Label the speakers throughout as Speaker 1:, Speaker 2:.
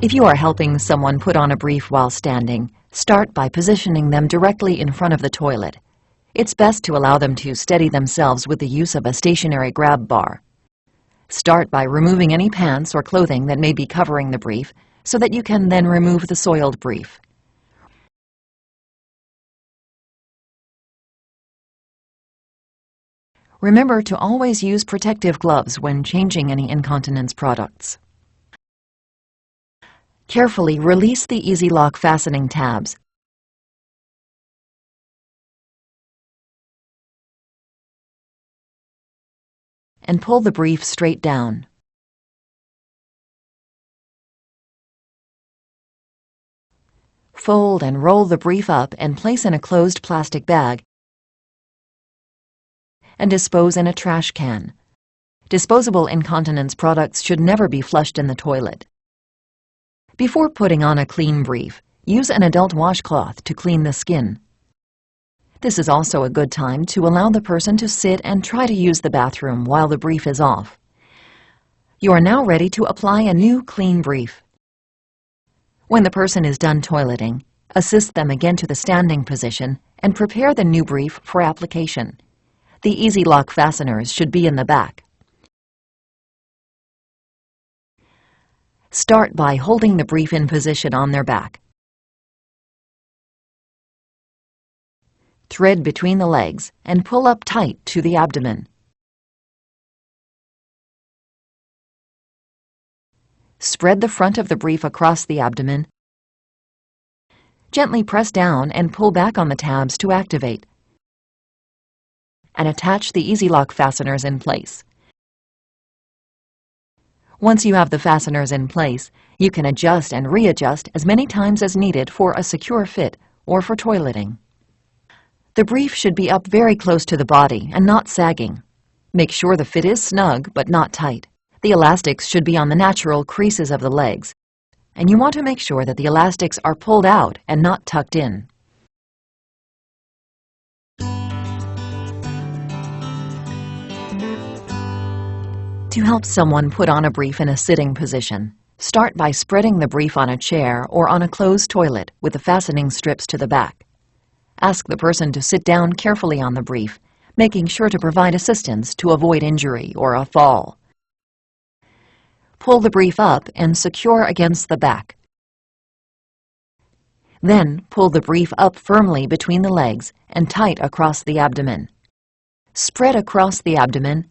Speaker 1: If you are helping someone put on a brief while standing, start by positioning them directly in front of the toilet. It's best to allow them to steady themselves with the use of a stationary grab bar. Start by removing any pants or clothing that may be covering the brief so that you can then remove the soiled brief. Remember to always use protective gloves when changing any incontinence products. Carefully release the Easy Lock fastening tabs. And pull the brief straight down. Fold and roll the brief up and place in a closed plastic bag and dispose in a trash can. Disposable incontinence products should never be flushed in the toilet. Before putting on a clean brief, use an adult washcloth to clean the skin. This is also a good time to allow the person to sit and try to use the bathroom while the brief is off. You are now ready to apply a new clean brief. When the person is done toileting, assist them again to the standing position and prepare the new brief for application. The Easy Lock fasteners should be in the back. Start by holding the brief in position on their back. Thread between the legs and pull up tight to the abdomen. Spread the front of the brief across the abdomen. Gently press down and pull back on the tabs to activate. And attach the Easy Lock fasteners in place. Once you have the fasteners in place, you can adjust and readjust as many times as needed for a secure fit or for toileting. The brief should be up very close to the body and not sagging. Make sure the fit is snug but not tight. The elastics should be on the natural creases of the legs, and you want to make sure that the elastics are pulled out and not tucked in. To help someone put on a brief in a sitting position, start by spreading the brief on a chair or on a closed toilet with the fastening strips to the back. Ask the person to sit down carefully on the brief, making sure to provide assistance to avoid injury or a fall. Pull the brief up and secure against the back. Then pull the brief up firmly between the legs and tight across the abdomen. Spread across the abdomen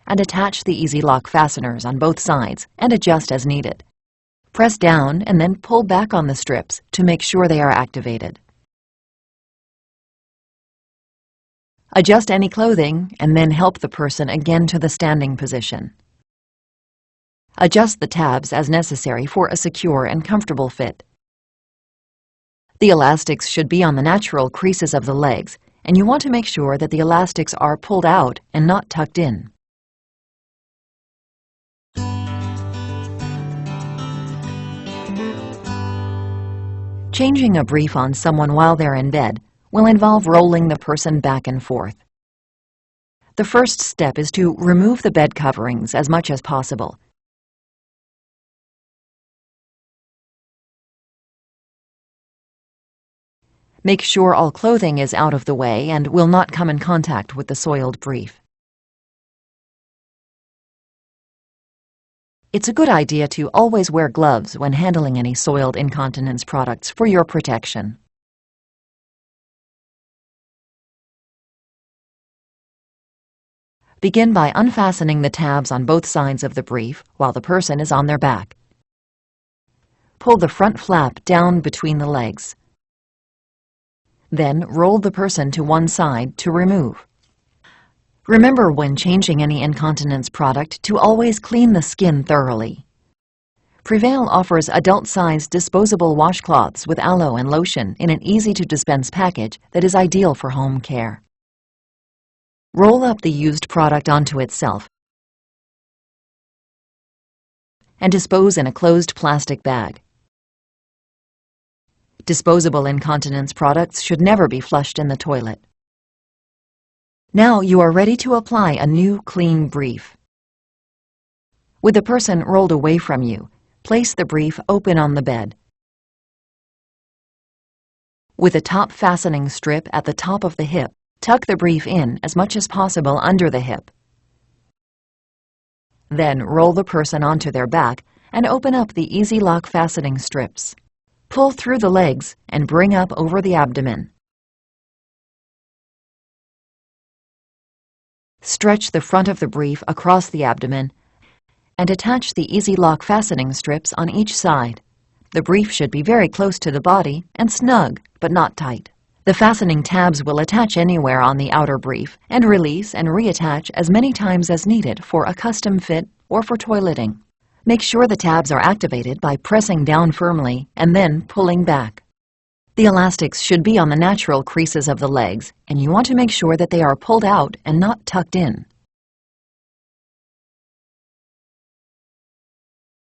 Speaker 1: and attach the Easy Lock fasteners on both sides and adjust as needed. Press down and then pull back on the strips to make sure they are activated. Adjust any clothing and then help the person again to the standing position. Adjust the tabs as necessary for a secure and comfortable fit. The elastics should be on the natural creases of the legs, and you want to make sure that the elastics are pulled out and not tucked in. Changing a brief on someone while they're in bed will involve rolling the person back and forth. The first step is to remove the bed coverings as much as possible. Make sure all clothing is out of the way and will not come in contact with the soiled brief. It's a good idea to always wear gloves when handling any soiled incontinence products for your protection. Begin by unfastening the tabs on both sides of the brief while the person is on their back. Pull the front flap down between the legs. Then roll the person to one side to remove. Remember when changing any incontinence product to always clean the skin thoroughly. Prevail offers adult-sized disposable washcloths with aloe and lotion in an easy-to-dispense package that is ideal for home care. Roll up the used product onto itself and dispose in a closed plastic bag. Disposable incontinence products should never be flushed in the toilet. Now you are ready to apply a new clean brief. With the person rolled away from you, Place the brief open on the bed. With a top fastening strip at the top of the hip, tuck the brief in as much as possible under the hip. Then roll the person onto their back and open up the easy lock fastening strips. Pull through the legs and bring up over the abdomen. Stretch the front of the brief across the abdomen and attach the easy lock fastening strips on each side. The brief should be very close to the body and snug, but not tight. The fastening tabs will attach anywhere on the outer brief and release and reattach as many times as needed for a custom fit or for toileting. Make sure the tabs are activated by pressing down firmly and then pulling back. The elastics should be on the natural creases of the legs, and you want to make sure that they are pulled out and not tucked in.